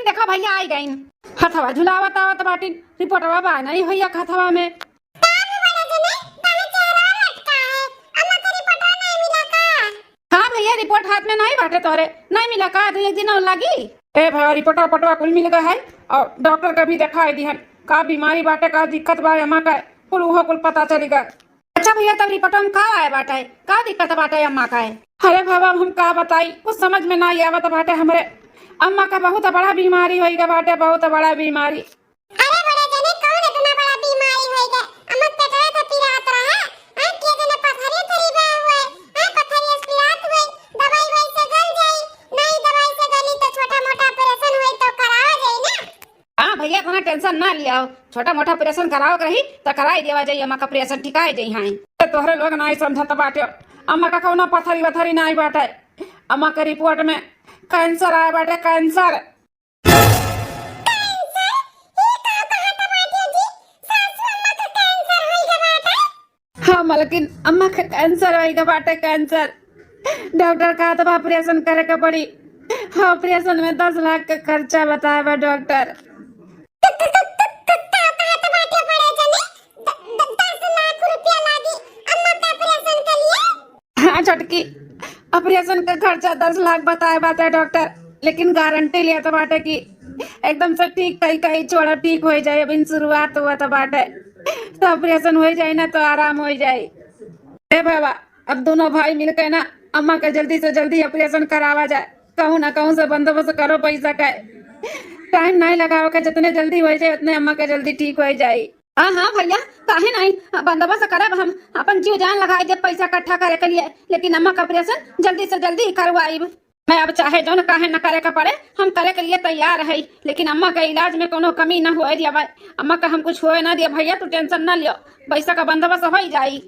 मालकिन देखो भैया आई गईन। हथवा झुलावत आवत बाटिन। रिपोर्टवा बा नहीं भैया हथवा में। हाँ भैया रिपोर्ट हाथ में नहीं बाटे तोरे नहीं मिला का तो एक दिन और लगी। ए भैया रिपोर्टवा पटवा कुल मिल गया है और डॉक्टर का भी दिखाई दिहन का बीमारी बाटे का दिक्कत बा अम्मा का कुल उहो कुल पता चलेगा। अच्छा भैया तब रिपोर्ट में का आया बाटे का दिक्कत बाटे अम्मा का है। अरे बाबा हम का बताई कुछ समझ में नहीं आवत बाटे हमरे अम्मा का बहुत बड़ा बीमारी होइगा बाटे बहुत बड़ा बीमारी। अरे बड़े जने कौन इतना बड़ा बीमारी होइगा अम्मा पेटवा तो पिरात रहा हां के जने पथरी थरी बा हुए हां पथरी पिरात हुए दवाई वई से गल जाई नहीं दवाई से गली तो छोटा मोटा ऑपरेशन होई तो करावा जाई ना। हां भैया कोनो टेंशन ना लिया छोटा मोटा ऑपरेशन कराओ रही तो कराई देवा जाई अम्मा का ऑपरेशन ठिकाई जाई हां तोहरे लोग नहीं समझत बाटे अम्मा का कोनो पथरी वथरी नहीं बाटे अम्मा के रिपोर्ट में कैंसर आया बाटे कैंसर। हाँ मालकिन अम्मा का कैंसर होइगा बाटे कैंसर डॉक्टर कहा तो ऑपरेशन करे के पड़ी। हाँ ऑपरेशन में 10 लाख का खर्चा बताया बा डॉक्टर। हाँ छोटकी ऑपरेशन का खर्चा 10 लाख बताया बाता डॉक्टर लेकिन गारंटी लिया तो बाटे की एकदम से ठीक कहीं कहीं छोड़ा ठीक हो जाए अभी शुरुआत हुआ तो बाटे तो ऑपरेशन हो जाए ना तो आराम हो जाए। ए बाबा अब दोनों भाई मिलकर ना अम्मा का जल्दी से जल्दी ऑपरेशन करावा जाए कहूँ ना कहूँ से बंदोबस्त करो पैसा का टाइम नहीं लगाओ के जितने जल्दी हो जाए उतने अम्मा का जल्दी ठीक हो जाए। हाँ हाँ भैया काहे नहीं बंदोबस्त करब हम अपन जीव जान लगाए दे पैसा इकट्ठा करे के लिए लेकिन अम्मा का ऑपरेशन जल्दी से जल्दी करवाइब। मैं अब चाहे जो न काहे न करे का पड़े हम करे के लिए तैयार है लेकिन अम्मा के इलाज में कोनो कमी न होए दिया भाई अम्मा का हम कुछ होए ना दिया भैया तू टेंशन न लियो पैसा का बंदोबस्त हो जाई।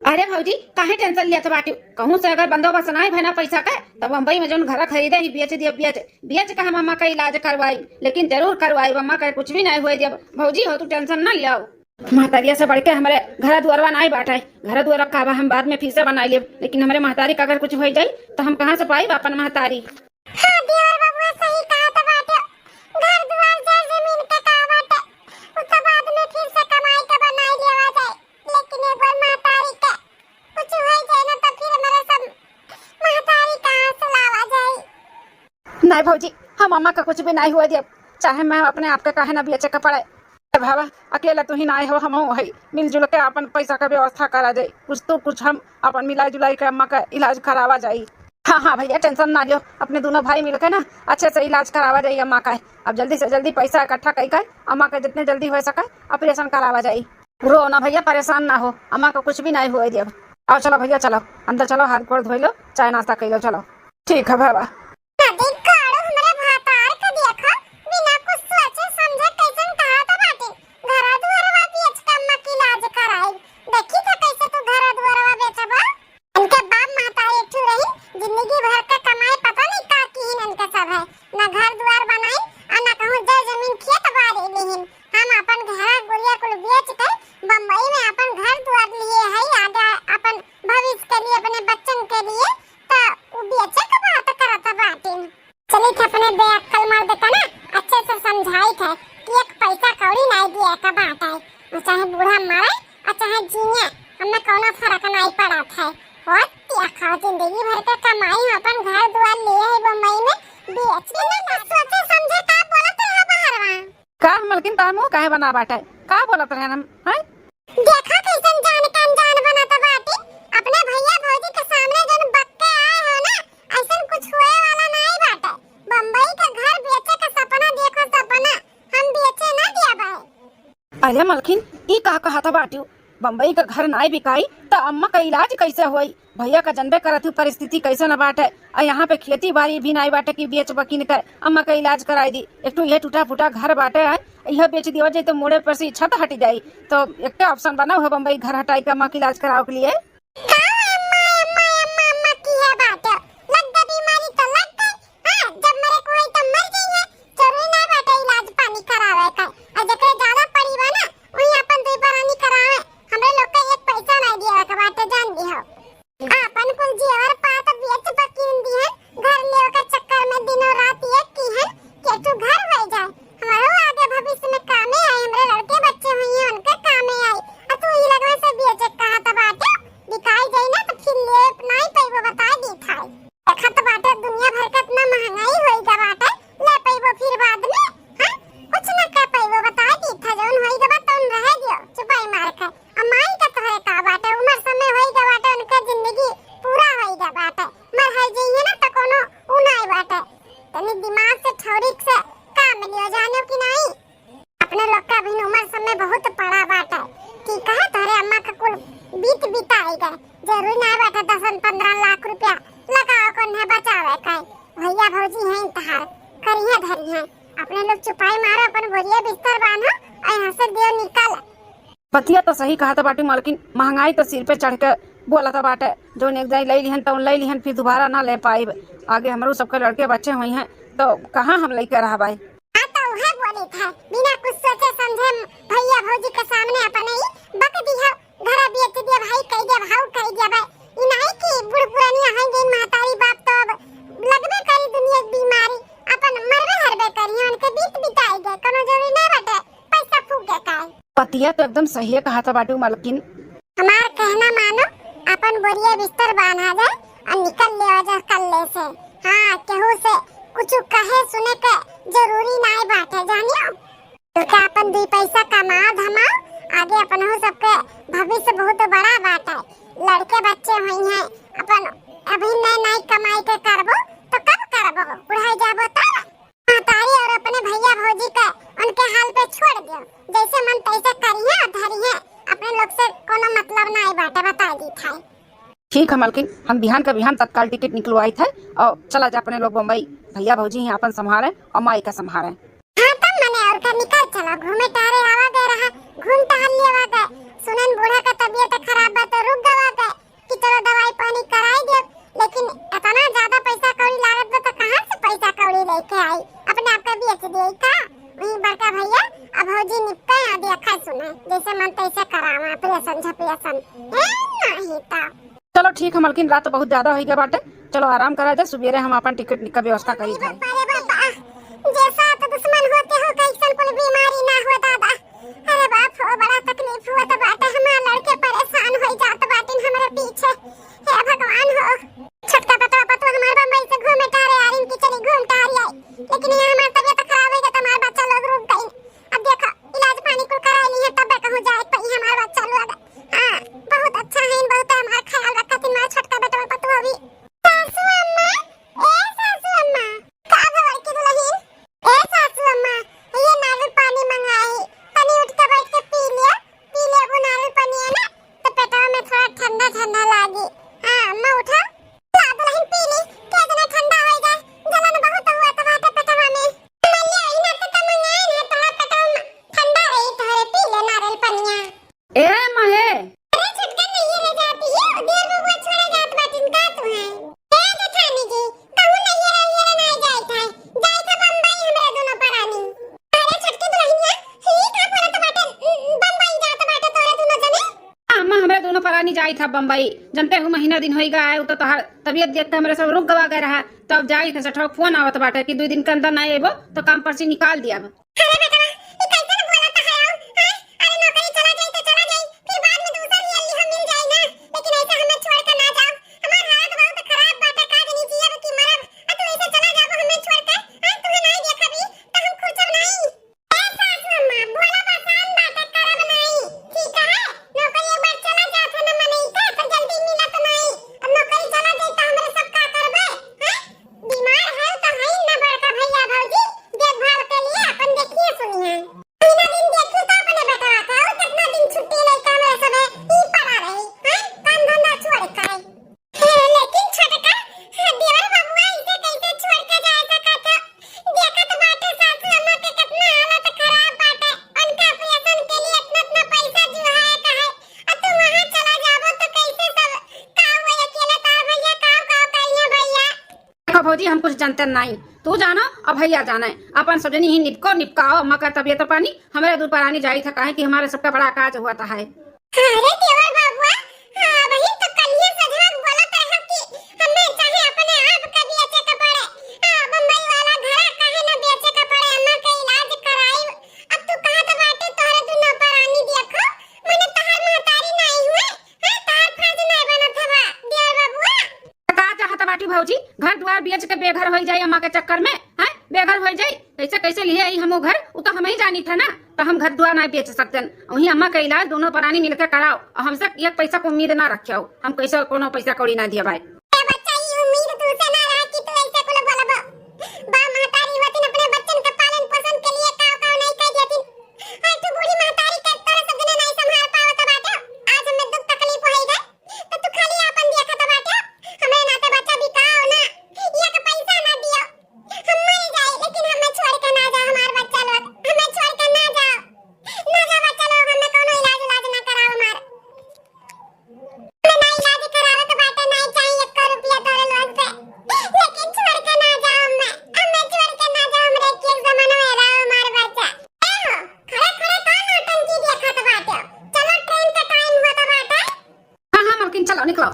अरे भौजी काहे टेंशन लिया तो बाटी कहूँ से अगर बंदोबस्त नहीं भना पैसा का तब मुंबई में जो घर खरीदे ही बेच दिया बेच का हम अम्मा का इलाज करवाई लेकिन जरूर करवाई अम्मा का कुछ भी नहीं हुए दिया भौजी हो तू टेंशन न लिया महतारिया से बढ़ के हमारे घर दुआरवा नहीं बांटा घर दुआर का हम बाद में फिर से बना लिए लेकिन हमारे महतारी का अगर कुछ हो जाये तो हम कहाँ से पाई अपन महतारी। नहीं भौजी हम अम्मा का कुछ भी नहीं हुआ दिया चाहे मैं अपने आप का कहे ना बेचे का पड़े भावा अकेला तू ही ना हो हम है मिलजुल के अपन पैसा का व्यवस्था करा जाए कुछ तो कुछ हम अपन मिलाई जुलाई के अम्मा का इलाज करावा जाए। हाँ हाँ भैया टेंशन ना लियो अपने दोनों भाई मिलकर ना अच्छे से इलाज करावा जाए अम्मा का अब जल्दी से जल्दी पैसा इकट्ठा कर अम्मा का जितने जल्दी हो सके ऑपरेशन करावा जाए। रो ना भैया परेशान ना हो अम्मा का कुछ भी नहीं हुआ दिया। आओ चलो भैया चलो अंदर चलो हाथ गोड़ धो लो चाय नाश्ता कर लो चलो ठीक है बाबा। चाहे बूढ़ा मारे और चाहे जिए हमें कोनो फर्क नहीं पड़ा था और क्या खाओ जिंदगी भर का कमाई अपन घर द्वार लिए है बम्बई में बेच के ना सोचे समझे का बोलत है बाहरवा का मलकिन ता मुंह काहे बना बाटा का बोलत रहे हम हैं देखा कैसन जान का अनजान बनाता बाटी अपने भैया भौजी के सामने जन बक्के आए हो ना ऐसा कुछ होए वाला नहीं बाटा बम्बई का घर बेचे का सपना देखो सपना हम बेचे ना दिया भाई। अरे मलकिन ई का कहा था बाटी बम्बई का घर नाई बिकाई तो अम्मा का इलाज कैसे होई? भैया का जनबे करत हूँ परिस्थिति कैसे न बाटे, और यहाँ पे खेती बाड़ी भी नाई बाटे की बेच बकीन कर अम्मा का इलाज कराई दी। एक तो यह टूटा फूटा घर बाटे है, यह बेच दिया जाए तो मोड़े पर से छत हट जाई, तो एक ऑप्शन बना हुआ बम्बई घर हटाई के अम्मा का इलाज कराओ के लिए। जरूरी ना बैठा 10-15 लाख रुपया लगाओ कौन है बचावे का भैया भौजी हैं इंतहार करिए धरी हैं अपने लोग चुपाई मारो अपन बोरिया बिस्तर बांधो और यहाँ से देव निकल। पतिया तो सही कहा था बाटी मालकिन, महंगाई तो सिर पे चढ़ के बोला था बाटे, जो एक जाई ले लिहन तो ले लिहन फिर दोबारा ना ले पाई। आगे हमारे सबके लड़के बच्चे हुए हैं तो कहाँ हम लेकर रहा भाई। हाँ तो वह बोली था बिना कुछ सोचे समझे भैया भौजी के सामने अपने ही बक दिया घर बेच दिया भाई कह दिया भाव कह दिया भाई इनाई की बुढ़ पुरानी है गई महतारी बाप तो अब लगबे करी दुनिया की बीमारी अपन मरबे हरबे करी उनके बीत बिताई गए कोनो जरूरी ना बटे पैसा फूक गए का। पतिया तो एकदम सही कहा था बाटी मालकिन, हमार कहना मानो अपन बोरिया बिस्तर बांधा जाए और निकल ले जा कल ले से। हाँ केहू से कुछ कहे सुने के जरूरी नाई बाटे जानियो तो क्या अपन 2 पैसा कमाओ धमाओ आगे अपन हो सबके भविष्य बहुत बड़ा बात है। लड़के बच्चे हुई हैं अपन अभी नए कमाई के करबो तो कब करबो बुढ़ाई जाबो तब महतारी और अपने भैया भौजी के उनके हाल पे छोड़ दियो जैसे मन तैसे करिए और धरिए अपने लोग से कोनो मतलब ना आई बाटे बता दी था। ठीक है मालकिन, हम बिहान का बिहान तत्काल टिकट निकलवाई थे और चला जा अपने लोग बम्बई, भैया भौजी यहाँ अपन संभाले और माई का संभाले। हाँ तब मने और का निकल चलो घूमे टहरे आवा गए रहा घूम टहल लेवा गए सुनन बूढ़ा का तबीयत खराब बा तो रुक गवा गए कि चलो दवाई पानी कराई दे, लेकिन इतना ज्यादा पैसा कौड़ी लागत बा तो कहां से पैसा कौड़ी लेके आई अपने आप का बेच दिए का वही बड़का भैया अब भौजी निपटे आ देखा सुने जैसे मन तैसे करावा प्रियसन झपियसन नहीं ता। चलो ठीक है मालकिन, रात तो बहुत ज्यादा हो गया बाटे, चलो आराम करा जाए, सुबेरे हम अपन टिकट का व्यवस्था करी थे। जैसा तो दुश्मन होते हो कैसन कोई बीमारी ना हो दादा। अरे बाप हो बड़ा तकलीफ हुआ तो बाटे हमारे लड़के परेशान हो जात बाटे हमारे पीछे। हे भगवान हो छोटका पतवा पतवा हमारे बम्बई से घूमे टारे आ रही की चली घूम टारी आई लेकिन यहाँ हमारी तबीयत खराब हो गई तो हमारे बच्चा लोग रुक गई। अब देखो इलाज पानी को करा ली है तब कहूँ जाए पई हमारा बच्चा लोग। हाँ बहुत अच्छा है बहुत हमारा ख्याल रखा थी हमारा छोटका बेटा पतवा भी। सासू अम्मा ए सासू अम्मा का भर की दुल्हन ए सासू अम्मा ये नारियल पानी मंगाई तनी उठ के बैठ के पी लिया वो नारियल पानी है ना तो पेटवा में थोड़ा ठंडा ठंडा लागी। हां अम्मा उठा ला दुल्हन पी ली क्या जना ठंडा हो जाए जलन बहुत हुआ तो बाटे पेटवा में मल्ले आई ना तो मंगाई ना तो पेटवा में ठंडा रही तोरे पी ले नारियल पानी। ए महे अरे छटका नहीं रह जाती है देर में वो छोड़े जात बाटिन का तू है ए जेठानी जी कहूं नहीं नहीं जाई था बम्बई हमरे दोनों परानी। अरे छटकी दुल्हनिया ही का बोलत बाटे बम्बई जात बाटे तोरे दोनों जने। अम्मा हमारे दोनों परानी जाई था बम्बई, जनते हूँ महीना दिन हो गया है तो तोहार तबियत देख के हमारे सब रुक गवा गए रहा, तब जाई थे सठो फोन आवत बाटे कि 2 दिन के अंदर ना आएबो तो काम पर से निकाल दिया। अरे बेटा ई कैसे बोलत है आओ हैं अरे नौकरी चला जाई तो चला जाई फिर बाद में दूसरी अल्ली हम मिल जाई ना लेकिन ऐसे हमें छोड़ कर ना जाओ हमार हालत बहुत खराब बाटे का नहीं जिया कि मरब तू ऐसे चला जाओ हमें छोड़ कर तुम्हें नहीं देखा भी तो हम खुद नहीं। ए सासू अम्मा बोला बसान बाटे करब नहीं ठीक है नौकरी एक बार चला जा था ना मने का तो जल्दी मिला तो नहीं अब नौकरी चला जाई तो हमरे सब का करबे हैं बीमार है तो है ना बड़का भैया भौजी देखभाल के लिए अपन देखिए सुनिए भौजी हम कुछ जानते नहीं, तू जानो और भैया जाने, अपन सजनी ही निपको निपकाओ। अम्मा का तबीयत पानी हमारे दूर पर आनी जाई था, काहे कि हमारे सबका बड़ा काज हुआ था है। अरे देवर बाबुआ, हां बहिन तो कलिए सजग बोलत है कि हमें चाहे अपने आप का बेचे का पड़े। हां बम्बई वाला घर काहे न बेचे का पड़े, अम्मा का इलाज कराई। अब तू कहां तो बाटे तोरे दुनो परानी देखो, मने तहार महतारी नहीं हुए। हां तार फर्ज नहीं बनत हवा देवर बाबुआ। का चाहत बाटी भौजी, घर द्वार बेच के बेघर हो जाई अम्मा के चक्कर में है, बेघर हो जाई। कैसे कैसे लिए आई हम घर, वो तो हम ही जानी था ना, तो हम घर द्वार नहीं बेच सकते। वही अम्मा का इलाज दोनों प्राणी मिलकर कराओ और हमसे एक पैसा को उम्मीद ना रखियो, हम कैसे कोनो पैसा कौड़ी ना दिया भाई। ए बच्चा ये उम्मीद तुझसे ना रहा कि तू ऐसे कुल बोलबो। बा महतारी वतिन अपने बच्चन का पालन पोषण के लिए काव नहीं कह देती। हां तू बूढ़ी महतारी के तोरे सजने नहीं संभाल पावत बाटे। आज हमें दुख तकलीफ होई गए तो तू खाली अपन देखत बाटे। हमें नाते बच्चा भी काव ना एक पैसा ना दियो, हम मर जाए लेकिन हमें छोड़ के ना जाओ। हमार बच्चा लोग हमें छोड़ के ना जाओ, ना जाओ बच्चा लोग, हमें कोनो इलाज ना कराओ। हमार हमें ना इलाज करावे तो बाटे नहीं चाहिए 1 रुपया तोरे लोग से, लेकिन छोड़ के ना जाओ। हमें छोड़ के ना जाओ, हमरे के जमाना में रहो हमार बच्चा। ए हो खड़े खड़े कौन नौटंकी देखत बाटे, चलो ट्रेन का टाइम होता बाटे। हाँ हाँ मलकिन चलो निकलो।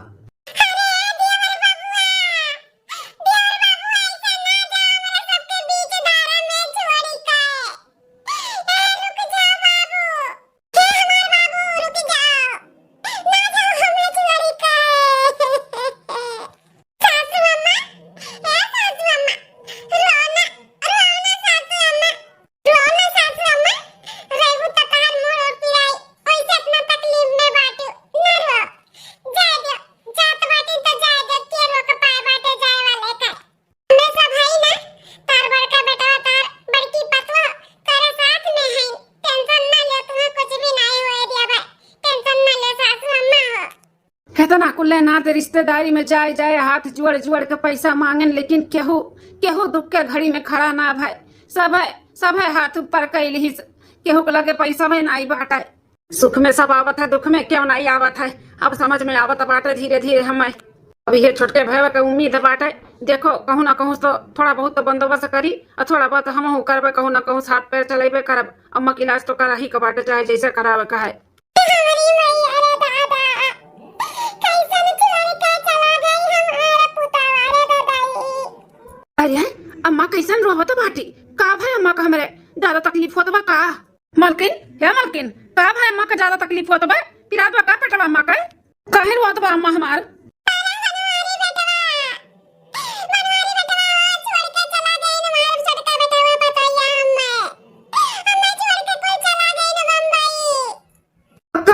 कहतना कुल्ले ना ते रिश्तेदारी में जाए जाए हाथ जोड़ जोड़ के पैसा मांगन, लेकिन केहू केहू दुख के घड़ी में खड़ा ना भाई। सब है हाथ ऊपर कैल ही, केहू के लगे पैसा में नहीं बाटे। सुख में सब आवत है, दुख में क्यों नहीं आवत है, अब समझ में आवत बाटे धीरे धीरे। हमें अभी ये छोटके भैया के उम्मीद बाटे, देखो कहूँ ना कहूँ तो थोड़ा बहुत तो बंदोबस्त करी और थोड़ा बहुत हम करबे, कहूँ ना कहूँ हाथ पैर चलेबे करब। अम्मा के इलाज तो करा ही के बाटे, चाहे जैसे करावे का है। अरे अम्मा कैसन रोवत बाटी, का भाई अम्मा का हमरे ज्यादा तकलीफ होत बा का? मलकिन हे मलकिन, का भाई अम्मा का ज्यादा तकलीफ होत बा? पिरात बा का पेटवा अम्मा का? काहे रोवत बा अम्मा हमार?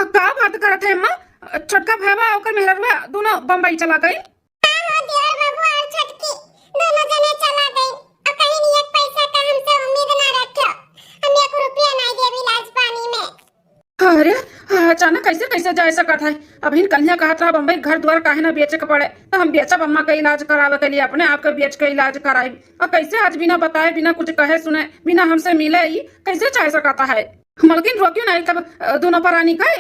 का बात करत है अम्मा? छोटका भैया ओकर मेहरवा दोनों बम्बई चला गई। अरे अचानक कैसे कैसे जा सकत है? अभी कन्या कहा था बम्बई घर द्वार काहे ना बेचे के पड़े, तो हम बेचब अम्मा का इलाज करावे के लिए, अपने आप के बेच के इलाज कराई। और कैसे आज बिना बताए बिना कुछ कहे सुने बिना हमसे मिले ही कैसे चाह सकता है? मलकिन रोक्यों नहीं तब दोनों परानी का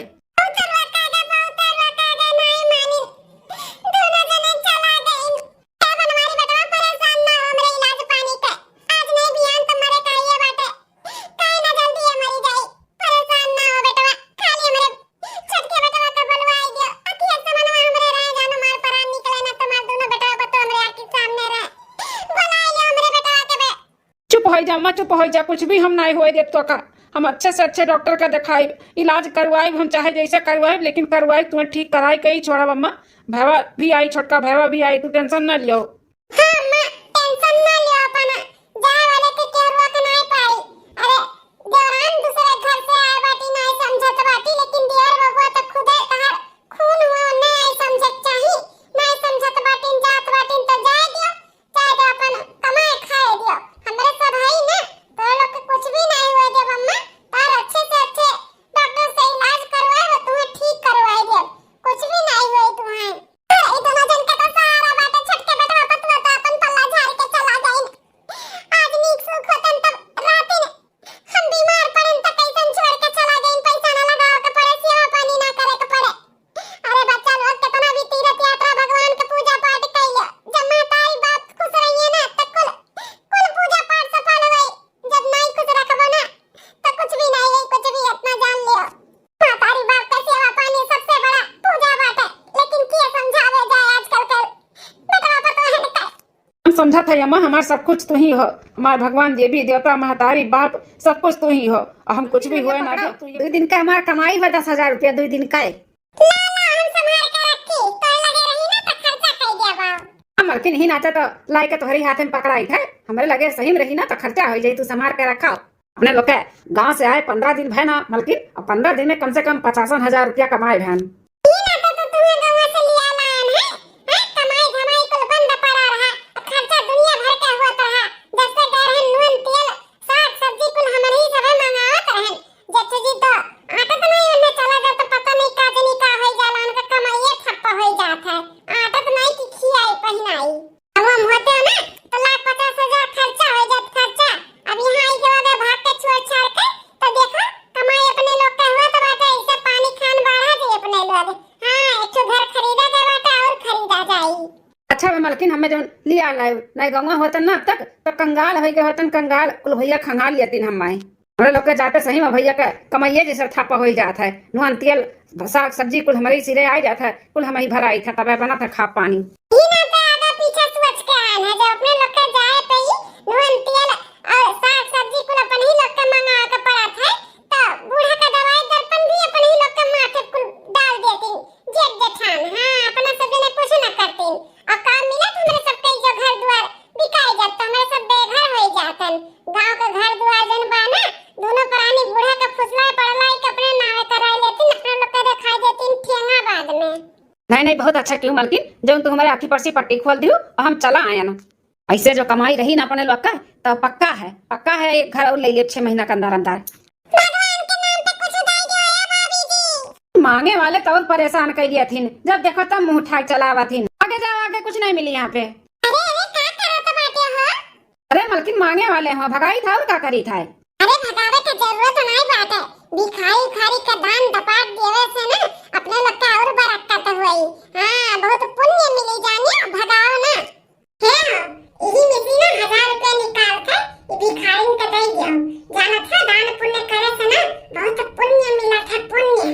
चुप हो जा, कुछ भी हम नहीं होए देत तो का। हम अच्छे से अच्छे डॉक्टर का दिखाई इलाज करवाए, हम चाहे जैसे करवाए, लेकिन करवाए तुम्हें ठीक कराई कही छोड़ा। अम्मा भैया भी आई, छोटका भैया भी आई, तू टेंशन न लियो। समझत है अम्मा, हमार सब कुछ तू ही हो, हमार भगवान देवी देवता महतारी बाप सब कुछ तू ही हो, और हम कुछ भी हुए ना दे। 2 दिन का हमार कमाई हो 10,000 रुपया 2 दिन का है। ला हम संभाल के रखी, तो लगे रही ना तो खर्चा कर दिया बा। मलकी नहीं नाचा तो लाई के तोहरी हाथ में पकड़ाई है, हमारे लगे सही में रही ना तो खर्चा हो जाई, तू संभाल के रखा। अपने लोग के गाँव से आए 15 दिन भय ना मलकी, और 15 दिन में कम से कम 50,000 रुपया कमाए बहन। अच्छा मलकिन हमें जो लिया लाए नहीं गंगा होता ना तक तो कंगाल हो गए होतन, कंगाल कुल भैया खंगाल लेतीन हम माए हमारे लोग के जाते सही में भैया का कमाइए जैसे थापा हो जाता है, नुआन तेल साग सब्जी कुल हमारे सिरे आ जाता है, कुल हमारी भराई था तब बना था खा पानी। नहीं बहुत अच्छा क्यों मलकिन, जब तुम हमारे आखी परसी पट्टी खोल दियो और हम चला आया ना, ऐसे जो कमाई रही ना अपने लोग का तो पक्का है एक घर और ले लिए 6 महीना के अंदर अंदर। मांगे वाले तो और परेशान कर दिया थीन, जब देखो तब मुंह उठा चलावा थीन, आगे जाओ आगे कुछ नहीं मिली यहाँ पे। अरे मलकिन मांगे वाले हो, भगाई था और क्या करी था। अरे भगावे की जरूरत नहीं बात है, भिखारी उखारी का दान दपाट देवे से ना अपने लोग का और बरकत हुई। हां बहुत पुण्य मिली जाने, भगाओ ना है यही मिली ना 1000 रुपए निकाल के भिखारी को दे दियो, जाना था दान पुण्य करे से ना बहुत पुण्य मिला था, पुण्य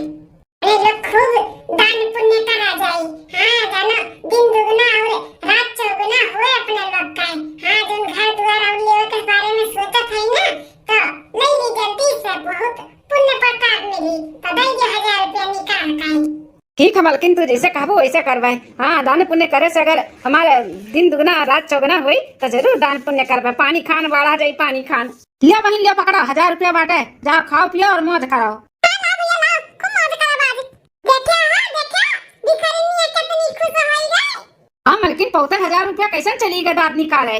ये लोग खूब दान पुण्य करा जाए। हां जाना दिन दुगना और रात चौगुना हुए अपने लोग का। हां जो घर द्वार और लेवे के बारे में सोचत है ना तो नहीं ली जल्दी से बहुत पुण्य प्रताप मिली, तो दे दे 1000 रुपया निकाल के। ठीक है मलकिन, तू जैसे कहबो वैसे करवाए। हाँ दान पुण्य करे से अगर हमारे दिन दुगना रात चौगुना हुई तो जरूर दान पुण्य करवाए, पानी खान बाढ़ा जाए पानी खान। लिया बहन लिया पकड़ो 1000 रुपया बांटे, जाओ खाओ पियो और मौज कराओ। हाँ मलकिन पौते 1000 रुपया कैसे चली गए दांत निकाले।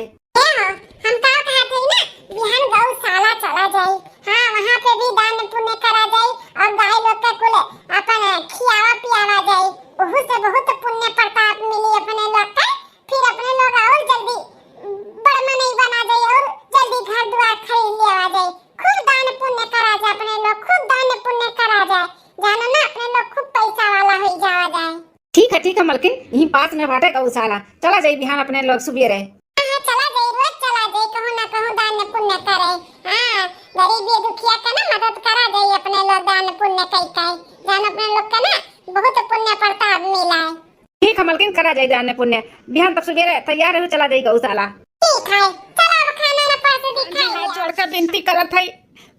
हम का कहते हैं ना बिहान गौशाला चला जाए, हाँ वहाँ पे भी दान पुण्य करा जाए और गाय लोग का कुल अपन खियावा पियावा जाए, बहुत पुण्य प्रताप मिली अपने लोग का। फिर अपने लोग और जल्दी बड़मा नहीं बना जाए और जल्दी घर द्वार खरीद ले आ जाए, खूब दान पुण्य करा जाए अपने लोग, खूब दान पुण्य करा जाए, जानो ना अपने लोग खूब पैसा वाला हो जावा जाए। ठीक है मलकिन, यही पास में बाटे गौशाला, चला जाए बिहान अपने लोग सुबह रहे। पुण्य करे, हाँ गरीबी दुखिया का ना मदद करा जाए अपने लोग, दान पुण्य कई जान अपने लोग का ना बहुत पुण्य प्रताप मिला है। ठीक है मलकिन करा जाए दान पुण्य, बिहान तक सुबह तैयार हो चला जाए गौशाला। ठीक है चलो अब खाना ना पास दिखाई छोड़ के विनती करत है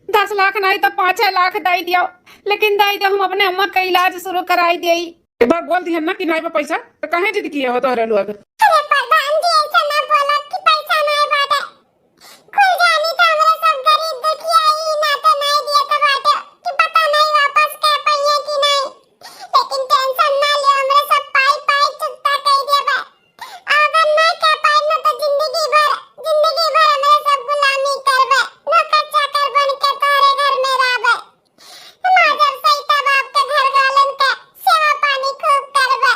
10 लाख नहीं तो 5 लाख दे दियो, लेकिन दे दो हम अपने अम्मा का इलाज शुरू कराई दे। एक बार बोल दिया ना कि नहीं पैसा तो कहे जिद किए हो तोहरे लोग। अरे प्रधान जी ऐसा ना बोला कि पैसा नहीं बाटे, खुल जानी तो हमरा सब गरीब दुखिया ही ना तो नहीं दिए तो बाटे कि पता नहीं वापस कर पाइए कि नहीं, लेकिन टेंशन ना ले हमरा सब पाई चुकता कर देबे, अगर नहीं कर पाई ना तो जिंदगी भर हमरा सब गुलामी करबे, नौकर चाकर बन के तोरे घर में रहबे, माजर सैता बाप के घर वालन के सेवा पानी खूब करबे,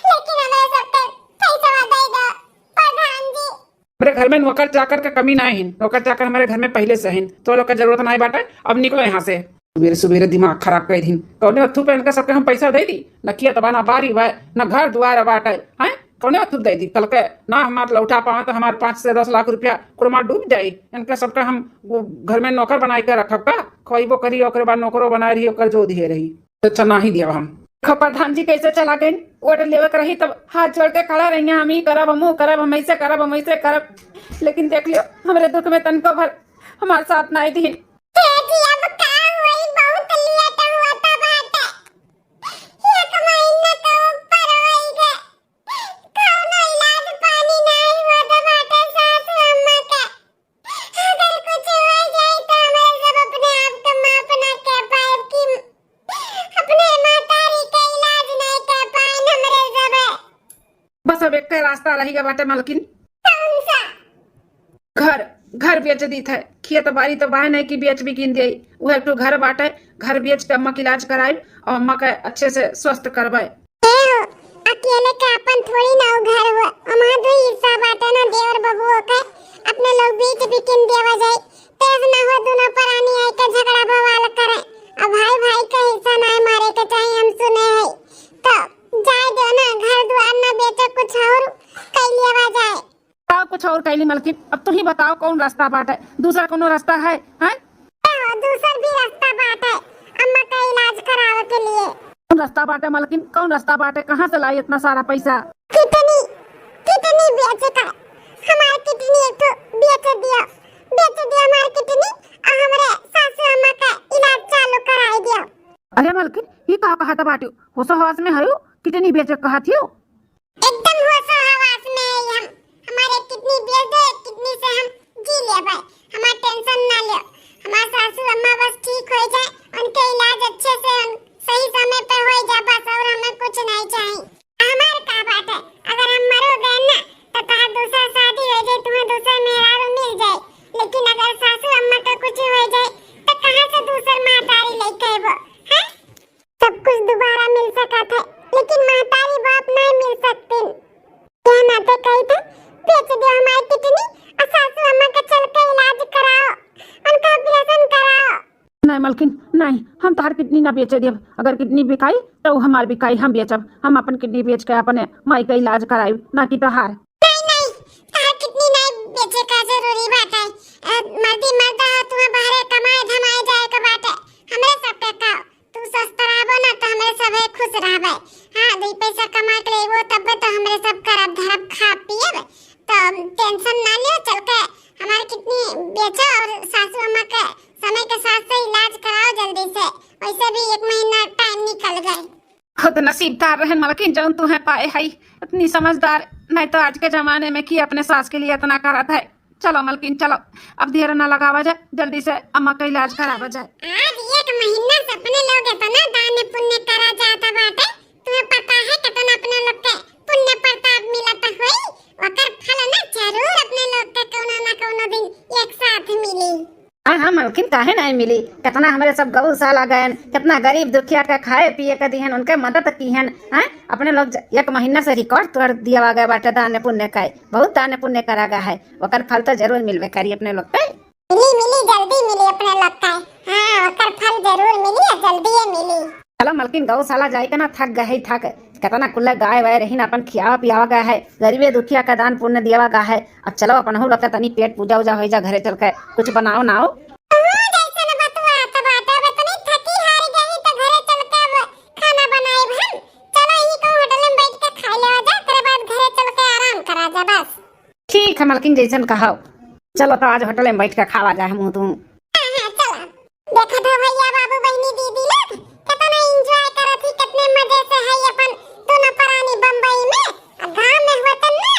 लेकिन हमरा सब के पैसा दे दो प्रधान जी। मेरे घर में नौकर चाकर का कमी नहीं है, नौकर चाकर हमारे घर में पहले से है, तो लोग का जरूरत नहीं बाटे। अब निकलो यहाँ से, सुबेरे दिमाग खराब कर दिन, कौने अथू पहन के सबके हम पैसा दे दी, न किया तो बना बारी भाई न घर द्वार बाटे हैं, कौने अथू दे दी, कल के ना हमारे लौटा पावे तो हमारे 5 से 10 लाख रुपया कुरमा डूब जाये, इनके सबका हम घर में नौकर बनाई के रखब का, खोइबो करी ओकरे बाद नौकरो बनाए रही ओकर जो दिए रही, अच्छा ना ही दिया हम। प्रधान जी कैसे चला गए, वोट लेवे के रही तब हाथ जोड़ के खड़ा रही, हम ही करब, हम करब, हम ऐसे करब, हम ऐसे करब, लेकिन देख लियो हमारे दुख में तनको भर हमारे साथ नहीं दी। तेजी अब का होई बहुत लेट हुआ था बात। एक महीना तो ऊपर होई गए। कौनो इलाज पानी नहीं हुआ था बाटे सासू अम्मा के। अगर कुछ हो जाए तो हमें सब अपने आप को माफ ना कर पाए कि अपने मातारी का इलाज नहीं कर पाए हमरे सब। बस अब एक रास्ता रहेगा बाटे मालकिन, कौन सा? घर घर बेच दी थे, खेत बाड़ी तो बाय नहीं कि बेच भी गिन दी, वो एक तो घर बाटे, घर बेच के अम्मा के इलाज कराए और अम्मा के अच्छे से स्वस्थ करवाए। अकेले का अपन थोड़ी ना घर हुआ, हमारा दो हिस्सा बाटे ना देवर बबुओ के, अपने लोग बीच बिकिन देवा जाए, तेज ना हो दोनों परानी आई के झगड़ा बवाल करे, अब भाई भाई का हिस्सा ना मारे के चाहिए हम सुने है, तो जाए दो ना, घर द्वार ना बेचे कुछ और कई लेवा जाए। बताओ कुछ और कैली मालकिन, अब तुम ही बताओ कौन रास्ता बाटे, दूसरा कोनो रास्ता है? हैं? दूसरा भी रास्ता बाटे अम्मा का इलाज करावे के लिए। कौन रास्ता बाटे मालकिन, कौन रास्ता बाटे, कहाँ से लाई इतना सारा पैसा? कितनी कितनी बेचे का हमारे कितनी एक तो बेच दिया हमारे कितनी और हमारे सासू अम्मा का इलाज चालू कराई दिया। अरे मालकिन ये कहा था बाटी, होश हवास में है कितनी बेचे कहा थी? एकदम होश हवास में है हम, हमारे कितनी बेच दे कितनी से हम जी ले भाई, हमारा टेंशन ना ले, हमारे सासू अम्मा बस ठीक हो जाए, उनके इलाज अच्छे से सही समय पे हो जाए बस, और हमें कुछ नहीं चाहिए। हमारे का बात है, अगर हम मरो गए ना तो कहा दूसरा शादी हो जाए, तुम्हें दूसरा मेहरारू मिल जाए, लेकिन अगर सासू अम्मा का कुछ हो जाए तो कहां से दूसरा महतारी लेके आएबो हैं? सब कुछ दोबारा मिल सका था, लेकिन महतारी बाप नहीं मिल सकती। क्या नाते कही थे बेच दो हमारी किडनी और सासू अम्मा का चल के इलाज कराओ, उनका ऑपरेशन कराओ। नहीं मालकिन नहीं, हम तार किडनी ना बेचे देव, अगर किडनी बिकाई तो हमार बिकाई, हम बेचब, हम अपन किडनी बेच के अपने माई का इलाज कराई, ना कि तहार। नहीं तार किडनी नहीं बेचे का जरूरी बात है, मर्दी मर्दा तुम्हें बाहर कमाए धमाए जाए का बात है, हमरे सब पे का तू स्वस्थ रहबो ना तो हमरे सब खुश रहबे। हां दो पैसा कमा के लेबो तब तो हमरे सब करब धरब खा पिए, तो टेंशन ना लियो, चल के हमारे किडनी बेचो और सासू अम्मा का समय के साथ से इलाज कराओ जल्दी से, वैसे भी एक महीना टाइम निकल गए। खुद नसीबदार रहे मालकिन जौन तू है पाए है, इतनी समझदार, नहीं तो आज के जमाने में की अपने सास के लिए इतना करत है। चलो मालकिन चलो, अब देर ना लगावा जाए, जल्दी से अम्मा का इलाज करावा जाए। आज एक महीना सपने लोग तो ना दान पुण्य करा जाता बाटे, तुम्हें पता है कितना अपने लोग के पुण्य प्रताप मिलता होई, ओकर फल ना जरूर अपने लोग के कोनो ना कोनो दिन एक साथ मिली। हाँ मालकिन काहे नहीं मिली, कितना हमारे सब गौशाला गए, कितना गरीब दुखिया का खाए पिए का दिहन, उनके मदद की हैं, अपने लोग एक महीना से रिकॉर्ड तोड़ दिया गया बाटे दान पुण्य का, बहुत दान पुण्य करा गया है, ओकर फल तो जरूर मिलवे करी अपने लोग पे। मिली जल्दी मिली अपने लोग का, हाँ ओकर फल जरूर मिली जल्दी मिली। चलो मालकिन गौशाला जाए के ना थक गए, थक कितना कुल्ला गाय वाय रही ना अपन खियावा पियावा गया है, गरीबे दुखिया का दान पुण्य दिया गया है। अब चलो अपन लोग का तनी पेट पूजा उजा हो जा, घरे चल के कुछ बनाओ नाओ। ठीक है मालकिन जैसन कहो, चलो तो आज होटल में बैठ के खावा जाए मुँह तुम। देखो तो भैया बाबू बहनी दीदी लोग कितना एंजॉय करत थी, कितने मजे से है अपन दोनों परानी बम्बई में, गांव में होता ना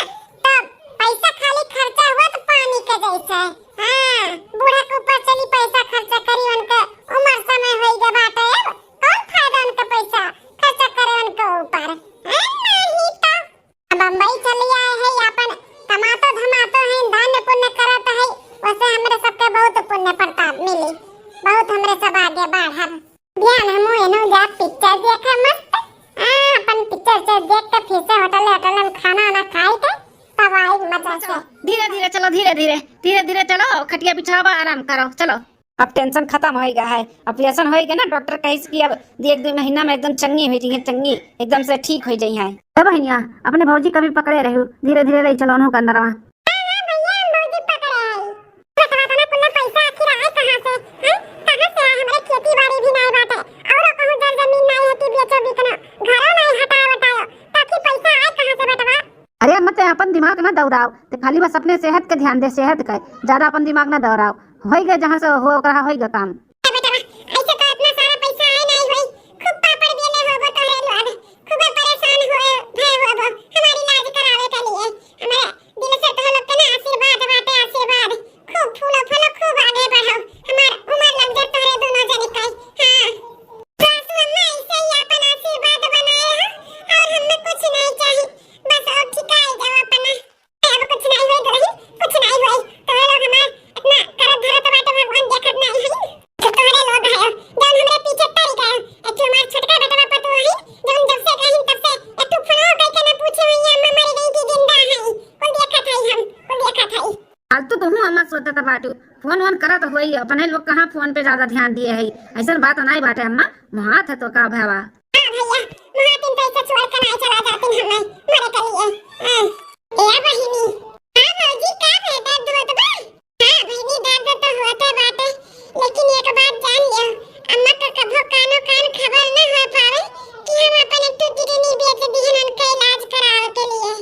तो पैसा खाली खर्चा हुआ तो पानी के जैसा है। हां बूढ़ा के ऊपर चली पैसा खर्चा करी, उनके उम्र समय होई गए बाटे, कौन फायदा उनका पैसा खर्चा करे उनके ऊपर, नहीं तो बम्बई चली आए है अपन कमातो धमातो है, दान पुण्य करत है, वैसे हमरे सबके बहुत पुण्य प्रताप मिली, बहुत हमरे सब आगे बढ़ब। ध्यान हम एनो जा पिक्चर देखे मस्त, अपन पिक्चर से देख के फिर से होटल में खाना ना खाए के तब आई मजा से। धीरे धीरे चलो, धीरे धीरे चलो, खटिया बिछावा आराम करो, चलो अब टेंशन खत्म हो गया है, ऑपरेशन हो गया ना, डॉक्टर कही कि अब 1-2 महीना में एकदम चंगी हो जाइए, चंगी एकदम से ठीक हो जाइए है। बहनिया अपने भौजी कभी पकड़े रहे, धीरे धीरे ले चलो उन्हों के अंदर वहाँ। अपन दिमाग ना दौड़ाओ, तो खाली बस अपने सेहत के ध्यान दे, सेहत का ज्यादा अपन दिमाग ना दौड़ाओ। हो गए जहाँ से हो रहा होगा काम। ऐसे तो इतना सारा पैसा है नहीं भाई, खूब पापड़ बेले होबो तो है लोग, खूब परेशान होए भय होबो हमारी इलाज करावे के लिए। हमारे दिल से तो लोग के ना आशीर्वाद बाटे, आशीर्वाद खूब फूलो फलो खूब आगे बढ़ो, हमार उम्र लग जाए तोरे दोनों जने का। हां सासू अम्मा ऐसे ही अपन आशीर्वाद बनाए रहो, और हमें कुछ नहीं चाहिए, बस और ठिकाए जाओ अपना। अब कुछ नहीं होई तो कुछ नहीं होई तो लोग हमार इतना करत धरत बाटे भगवान देखत नहीं है। तुम्हारे लोग आयो जौन हमरे पीछे पड़ गए, एक हमार छोटका बेटा पर तो वही जौन जब से कहीं तब से एक तो फोन कई के ना पूछे हुई अम्मा मर गई कि जिंदा है, कुल देखा था हम, कुल देखा था। आज तो तुम अम्मा सोचता बाटू फोन वोन करा तो होई, अपने लोग कहाँ फोन पे ज्यादा ध्यान दिए है। ऐसा बात नहीं बाटे अम्मा, मुहात है तो का भावा। हां भैया महातिन पैसा छोड़ कर नहीं चला जाती हमें मरे के लिए। ए बहिनी हां मौजी का है दर्द होत बा? हां बहिनी दर्द तो होते बाटे, लेकिन एक बात जान लियो अम्मा का कभो कानो कान खबर न हो पावे कि हम अपन एक किडनी बेच दिहन उनका इलाज करावे के लिए।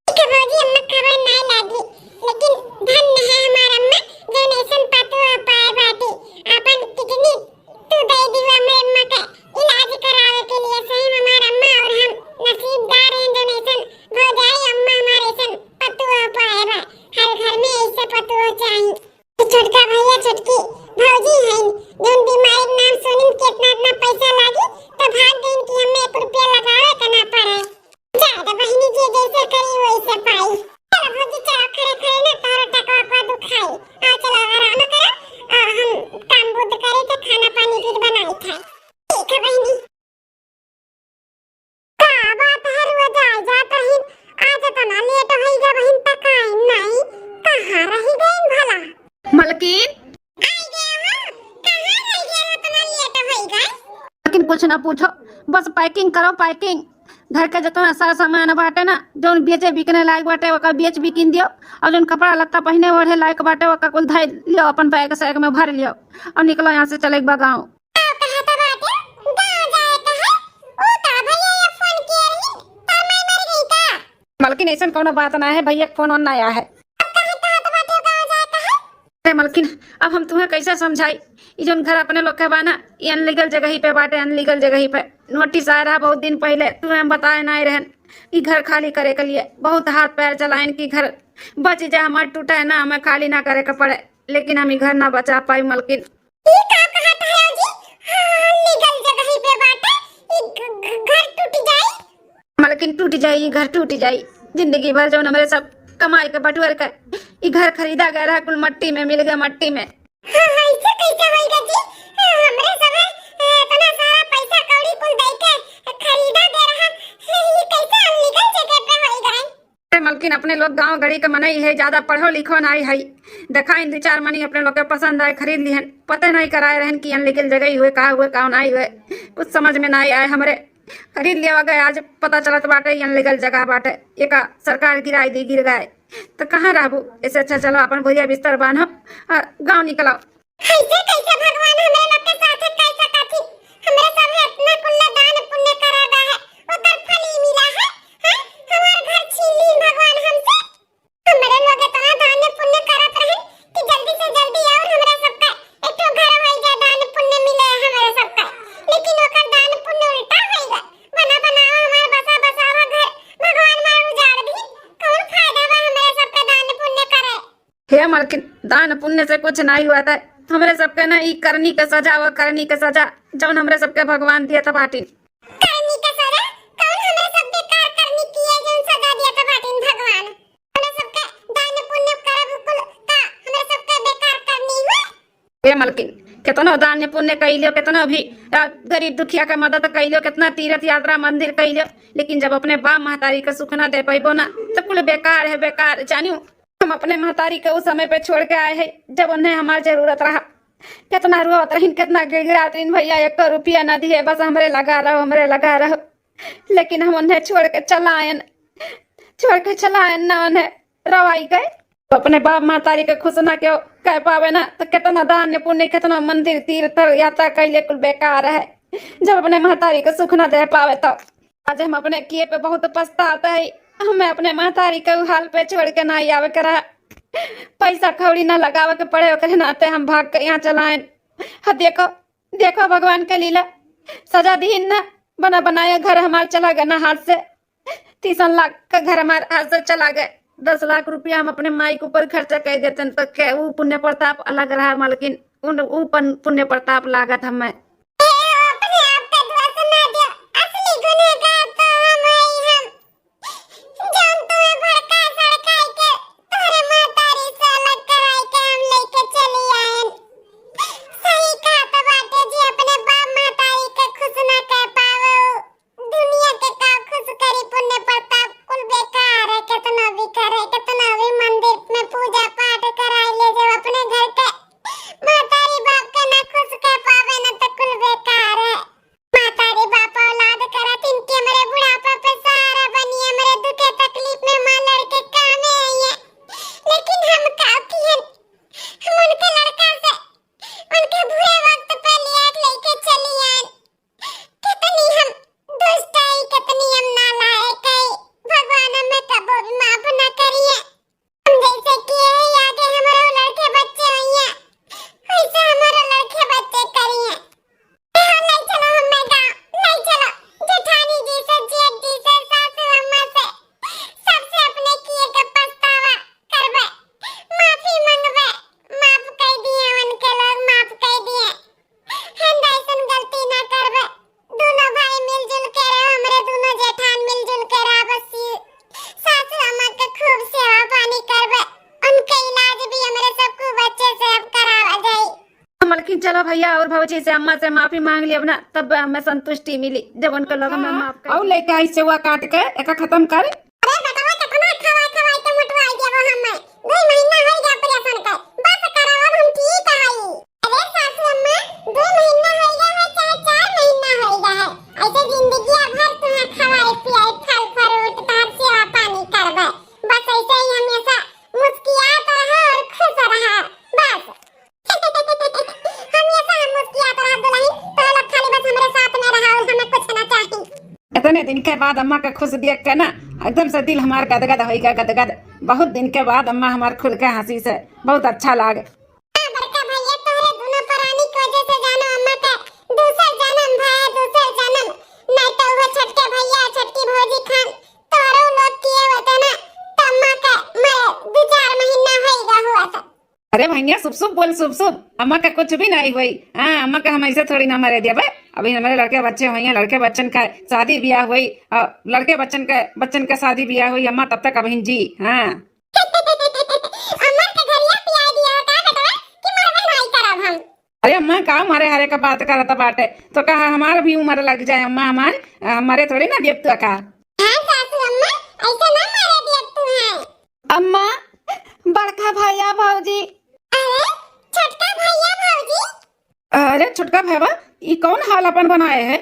कभो जी अम्मा खबर नहीं लागी, लेकिन धन्य है हमार अम्मा जो नेसन पातो पाए बाटे अपन किडनी तू दे दियो हमरे अम्मा का इलाज करावे के लिए। सही हमार अम्मा और हम नसीबदार हैं जो नेसन हो जाए अम्मा हमारे सन पतो पाए बा। हर घर में ऐसे पतो चाहिए। छोटका भैया छोटकी भौजी हैं जोन बीमारी नाम सुनिन कितना इतना पैसा लागी तो भाग गईन कि हमें 1 रुपया लगावे का ना पड़े। ज्यादा बहिनी जी जैसे करी वैसे पाई। चलो भौजी चलो खड़े खड़े ना तारो टकवा को दुखाई, आ चलो आराम करो और हम काम बुद्ध करे तो खाना पानी फिर बनाई था। ठीक है बहिनी। का बात है रोज आ जाता है, आज तो ना लेट होइगा बहिन पका नहीं कहां रही गई भला। मलकिन आई गए हो कहां रह गए हो, इतना लेट होइगा। लेकिन कुछ ना पूछो, बस पैकिंग करो पैकिंग। घर के जितना सारा सामान बाटे ना जो बेचे बिकने लायक बाटे ओका बेच बिकिन दियो, और जो कपड़ा लत्ता पहने ओढ़े लायक बाटे ओका कुल धै लियो, अपन बैग सैग में भर लियो और निकलो यहाँ से चले गाँव। गांव कहां तो बाटे गांव जाए तो है ओ ता भैया ये फोन किए रही तार माई मर गई का। मलकिन ऐसा कोनो बात ना है, भैया फोन ऑन आया है। अब कहां तो बाटे गांव जाए तो है। अरे मलकिन अब हम तुम्हें कैसे समझाई, ये जो घर अपने लोग के बाना ये अनलीगल जगह ही पे बाटे, अनलीगल जगह ही पे नोटिस आया रहा बहुत दिन पहले, तुम्हें हम बताए नहीं रहन कि घर खाली करे के लिए बहुत हाथ पैर चलाइन कि घर बच जाए, हमारे टूटा है ना हमें खाली ना करे के पड़े, लेकिन हम घर ना बचा पाई मलकिन। ये का कहत है जी? हां लीगल जगह ही पे बाटे घर टूट जाए। मलकिन टूट जाई घर टूट जाई, जिंदगी भर जो हमारे सब कमाई के बटुअर के ये घर खरीदा गया रहा कुल मट्टी में मिल गया, मट्टी में। हां ऐसे कैसे होएगा जी? हमरे सब इतना सारा पैसा कौड़ी कुल दे के खरीदा दे रहा, ये कैसे अनलीगल जगह पे होएगा? अरे मलकिन अपने लोग गांव गड़ी के मनई है, ज्यादा पढ़ो लिखो नहीं है, दिखाइन 2-4 मनी अपने लोग के पसंद आए खरीद लिहन, पता नहीं कराए रहन कि अनलीगल जगह ही हुए का हुए का नहीं हुए, कुछ समझ में नहीं आए हमरे, खरीद लिया गए। आज पता चलत बाटे अनलीगल जगह बाटे, एक सरकार गिराई दी गिर गए तो कहाँ रहबू, ऐसे अच्छा चलो अपन भैया बिस्तर बांधो और गाँव निकलो। ऐसे कैसे भगवान हमरे लोग के साथ कैसा काथी हमरे सब इतना कुल्ला दान पुण्य करादा है ओकर फल ही मिला है। हां हमार घर छीन ली भगवान हमसे, हमरे लोग इतना दान पुण्य करत रहे कि जल्दी से जल्दी और हमरा सबका एक तो घर होई जा दान पुण्य मिले हमरे सबका, लेकिन ओकर दान पुण्य उल्टा होइगा। बना बनावा हमार बसा बसावा घर भगवान मार उजाड़ दी, कौन फायदा बा हमरे सबका दान पुण्य करे। हे मलकिन दान पुण्य से कुछ नहीं हुआ था, हमरे सबके ना ई करनी के सजा व करनी के सजा जौन हमरे सबके भगवान दिया था बाटी। करनी का सजा कौन हमरे सब बेकार करनी किए जोन सजा दिया था बाटिन भगवान। हमरे सबके दान पुण्य करब कुल का हमरे सबके बेकार करनी हुई। हे मलकिन कितना दान पुण्य कैलियो, कितना भी गरीब दुखिया के मदद कैलियो, कितना तीर्थ यात्रा मंदिर कैलियो, लेकिन जब अपने बाप महतारी के सुख ना दे पैबो ना तो कुल बेकार है बेकार। जानियो हम अपने महतारी के उस समय पे छोड़ के आए हैं जब उन्हें हमारी जरूरत रहा, कितना रोत रही कितना गिड़गिड़ात रही, भैया 1 रुपया न दिए बस हमरे लगा रहो हमरे लगा रहो, लेकिन हम उन्हें छोड़ के चलायन ना उन्हें रवाई गए। अपने बाप महतारी के खुश ना क्यों कह पावे ना तो कितना दान पुण्य कितना मंदिर तीर्थ यात्रा कैले कुल बेकार है, जब अपने महतारी के सुख ना दे पावे तो आज हम अपने किए पे बहुत पछताते है। हमें अपने महतारी के हाल पे छोड़ के ना आवे करा। पैसा खौड़ी ना लगावे के पड़े ओकरे नाते हम भाग के यहाँ चलाएं। हाँ देखो देखो भगवान का लीला, सजा दी ना। बना बनाया घर हमार चला गया ना हाथ से। 30 लाख का घर हमारे हाथ से चला गया। 10 लाख रुपया हम अपने माई के ऊपर खर्चा कर देते हैं, तो क्या वो पुण्य प्रताप अलग रहा, लेकिन उन पुण्य प्रताप लागत हमें। अपने आप पे दुआ सुना दो, असली गुनहगार तो हम ही हम। जान तुम्हें भड़का सड़काई के तोरे महतारी से अलग कराई के हम लेके चली आएन। सही कहा तो बाटे जी, अपने बाप महतारी के खुश ना कर पावो, दुनिया के का खुश करी। पुण्य प्रताप कुल बेकार है, कितना भी करे, कितना भी मंदिर में पूजा पाठ कराई ले, जब अपने घर के महतारी बाप के ना खुश कर पावे ना तो कुल बेकार है। महतारी बाप औलाद करा तिनके मेरे बुढ़ापा पे सहारा बनिए, मेरे दुखे तकलीफ में मां लड़के कामे आई है। लेकिन हम का कियन, हम उनके लड़का से उनके बुरे वक्त पे लिया लेके चली आए। कितनी हम दुष्ट है, कितनी हम नालायक है, भगवान हमें कबो भी माफ ना करिए। हम जैसे किए हैं आगे हमारे लड़के बच्चे हुई हैं, वैसे हमारे लड़के बच्चे करिए। हाँ, नहीं चलो हमें गाँव, नहीं चलो जेठानी जी से, जेठ जी से, सासू अम्मा से, सबसे अपने किए के पछतावा करबे, माफी मांगबे। माफ कर दिए उनके लोग, माफ कर दिए। हम ऐसन गलती ना करबे। दोनों भाई मिलजुल के रहो, हमरे दोनों जेठान मिलजुल के रहो। बस सासू अम्मा के खूब सेवा पानी करबे, उनके इलाज भी हमरे सबको बच्चे से अब करावा जाए। लेकिन चलो भैया और भौजी से अम्मा से माफी मांग ली अपना, तब हमें संतुष्टि मिली जब उनको लोग हमें माफ कर। और लेके आई सेवा काट के एक खत्म कर। अरे बताओ कितना खवाई खवाई के मोटवाई देबो हमें। 2 महीना हो गया ऑपरेशन कर, बस कराओ अब हम ठीक हई। अरे सासू अम्मा 2 महीना हो गया है, चाहे 4 महीना हो गया है, ऐसे जिंदगी भर तुम्हें खवाई पियाई फल फ्रूट तार सेवा पानी करबे। बस ऐसे ही हमेशा मुस्कुरात रहो और खुश रहो, बस। हमेशा हम मुस्कुराते रहो दुल्हन, तो लोग खाली बस हमारे साथ में रहो, हमें कुछ ना चाहिए। इतने दिन के बाद अम्मा का खुश देख के ना एकदम से दिल हमार गदगद हो गया, गदगद। बहुत दिन के बाद अम्मा हमार खुल के हंसी से बहुत अच्छा लागे। बड़का भैया तोहरे दोनों प्राणी की वजह से जानो अम्मा का दूसर जन्म भाई, दूसर जन्म। नहीं तो वो छोटके भैया छोटकी भौजी खान तोरो लोग किए होते ना, तो अम्मा का मैं 2-4 महीना हो गया हुआ था। अरे भैया शुभ शुभ बोल, शुभ शुभ। अम्मा का कुछ भी नहीं हुई। हाँ, अम्मा का हम ऐसे थोड़ी ना मरे दिया भाई। अभी हमारे लड़के बच्चे हुए हैं, लड़के बच्चन का शादी ब्याह हुई, लड़के बच्चन का शादी ब्याह हुई। अम्मा तब तक अभी जी। हाँ अम्मा के घरिया पिया दिया का बेटा कि मरबे नहीं करब हम। अरे अम्मा का हमारे हरे का बात करता बाटे, तो कहा हमारा भी उम्र लग जाए अम्मा, हमारे थोड़ी ना देव तो का। हां सासू अम्मा ऐसे ना मारे दिया तू है। अम्मा बड़का भैया भौजी। अरे छोटका भैया भौजी, अरे छोटका भैया ये कौन हाल अपन बनाए है?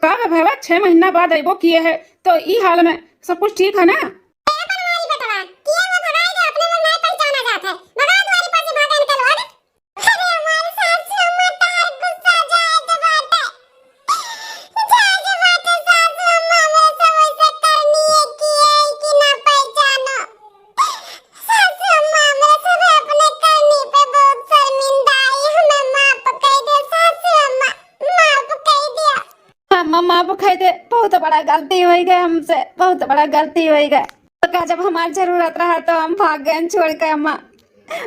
का है भैया 6 महीना बाद अबो किए है, तो ई हाल में सब कुछ ठीक है ना? ए बनवारी बेटवा किए वो भगाई दे, अपने लोग नहीं पहचाना जाता है, भगा द्वारी पास भागन के लोग। अरे हमारे सासू अम्मा तार गुस्सा जाए तो बाटे सासू अम्मा में सब ऐसे करनी है कि ना पहचानो। सासू अम्मा में सब अपने करनी पे बहुत शर्मिंदा है, हमें माफ कर दे सासू अम्मा, माफ कर दिया। अम्मा माफ कर दे, बहुत बड़ा गलती हो गई हमसे, बहुत बड़ा गलती हो गई। तो का जब हमारी जरूरत रहा तो हम भाग गए छोड़ के। अम्मा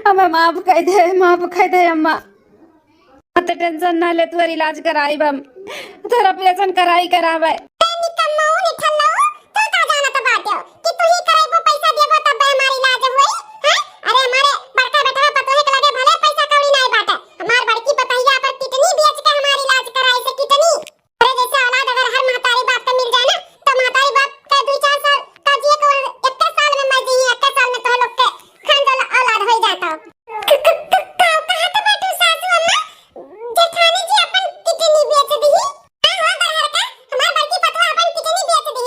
हमें माफ कर दे, माफ कर दे अम्मा। तो टेंशन ना ले, तोर इलाज कराई हम, तोर ऑपरेशन कराई करावे। निकम्मो निठल्लो तो का जाना तो बात हो कि तू ही कराइबो, पैसा देबो तब हमार इलाज होई। हां अरे हमारे बड़का बेटा पतोहे के लगे भले पैसा कौड़ी नहीं बाटे, हमार बड़की पतैया पर कितनी बेच के हमार इलाज कराई से कितनी। अरे जैसे औलाद अगर हर महतारी बाप का मिल जाए ना, तो महतारी बाप का 2-4 साल का जिए को 1 साल में मर जाइए, 1 साल में तो लोग के खानदान औलाद हो जाता। कहा तो बाटू सासू अम्मा जेठानी जी अपन कितनी बेच दी। हां हो दरहर का हमार बड़की पतवा अपन कितनी बेच दी।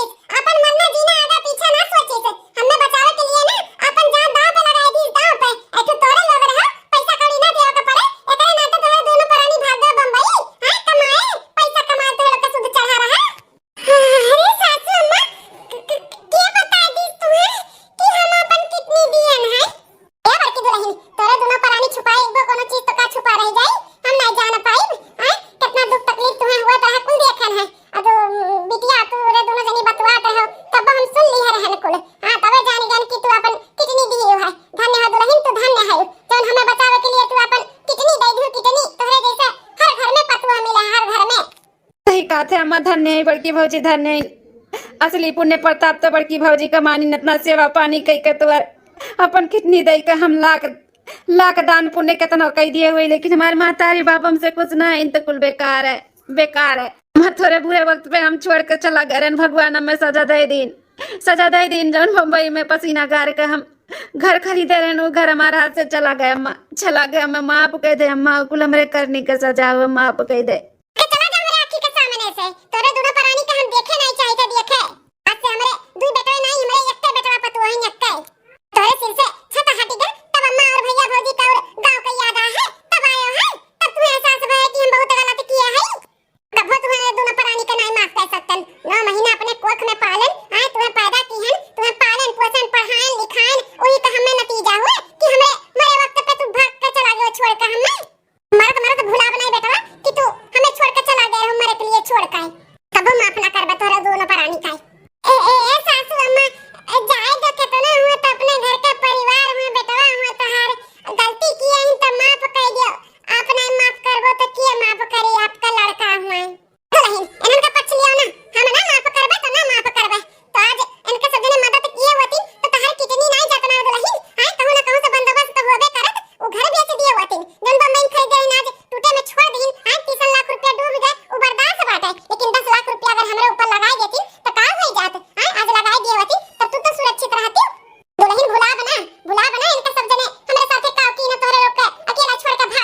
अम्मा धन्य है, बड़की भौजी धन्य है। असली पुण्य प्रताप तो बड़की भौजी का मानी इतना सेवा पानी कई के तुअर अपन कितनी दई का हम लाख लाख दान पुण्य कितना कई दिए हुए, लेकिन हमारे मातारी बाप हमसे कुछ ना है, इन तो कुल बेकार है, बेकार है। हम थोड़े बुरे वक्त पे हम छोड़ कर चला गए, भगवान हमें सजा दे दिन जौन मुंबई में पसीना गार के हम घर खरीदे रहे, वो घर हमारा हाथ से चला गया। अम्मा चला गया, अम्मा माफ कह दे, अम्मा कुल हमरे करने का सजा हुआ माफ कह दे। चला जा मेरे आँखी के सामने से, तोरे दोनों